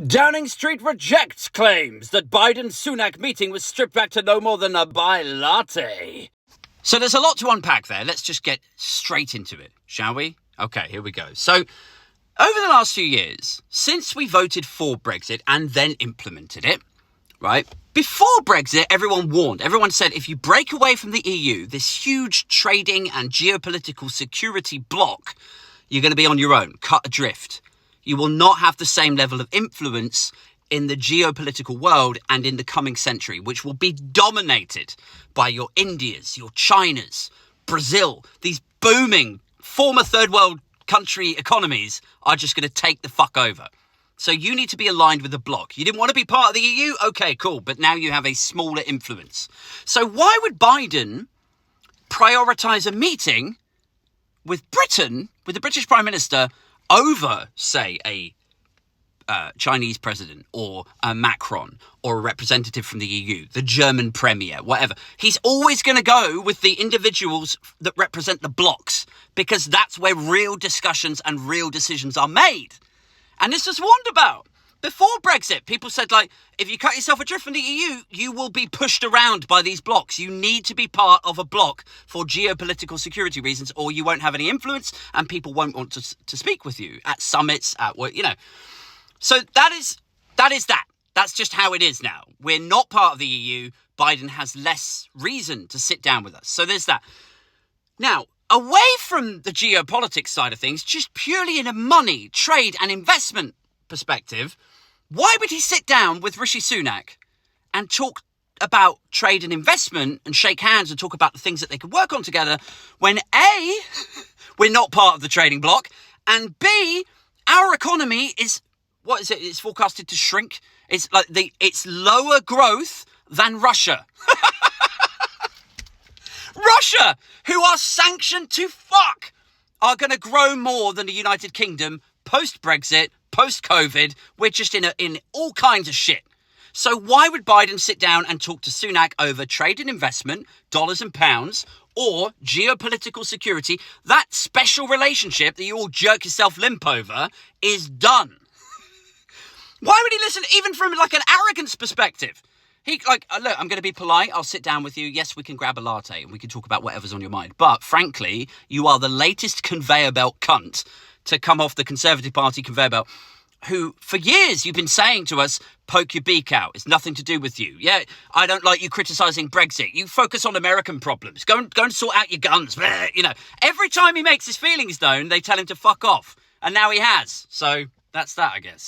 Downing Street rejects claims that Biden-Sunak meeting was stripped back to no more than a buy latte. So there's a lot to unpack there. Let's just get straight into it, shall we? Okay, here we go. So over the last few years, since we voted for Brexit and then implemented it, right? Before Brexit, everyone warned. Everyone said, if you break away from the EU, this huge trading and geopolitical security bloc, you're going to be on your own, cut adrift. You will not have the same level of influence in the geopolitical world and in the coming century, which will be dominated by your Indias, your Chinas, Brazil. These booming former third world country economies are just going to take the fuck over. So you need to be aligned with the bloc. You didn't want to be part of the EU? Okay, cool. But now you have a smaller influence. So why would Biden prioritize a meeting with Britain, with the British Prime Minister, over, say, a Chinese president or a Macron or a representative from the EU, the German premier, whatever? He's always going to go with the individuals that represent the blocs because that's where real discussions and real decisions are made. And this was warned about. Before Brexit, people said, like, if you cut yourself adrift from the EU, you will be pushed around by these blocs. You need to be part of a bloc for geopolitical security reasons, or you won't have any influence and people won't want to speak with you at summits, at work, you know. So that is that. That's just how it is now. We're not part of the EU. Biden has less reason to sit down with us. So there's that. Now, away from the geopolitics side of things, just purely in a money, trade and investment perspective, why would he sit down with Rishi Sunak and talk about trade and investment and shake hands and talk about the things that they could work on together when A, we're not part of the trading bloc, and B, our economy is, what is it? It's forecasted to shrink. It's like it's lower growth than Russia. Russia, who are sanctioned to fuck, are going to grow more than the United Kingdom post-Brexit, post-COVID. We're just in all kinds of shit. So why would Biden sit down and talk to Sunak over trade and investment, dollars and pounds, or geopolitical security? That special relationship that you all jerk yourself limp over is done. Why would he listen, even from like an arrogance perspective? He, like, look, I'm going to be polite. I'll sit down with you. Yes, we can grab a latte and we can talk about whatever's on your mind. But frankly, you are the latest conveyor belt cunt to come off the Conservative Party conveyor belt, who for years you've been saying to us, poke your beak out. It's nothing to do with you. Yeah, I don't like you criticising Brexit. You focus on American problems. Go and sort out your guns. You know, every time he makes his feelings known, they tell him to fuck off. And now he has. So that's that, I guess.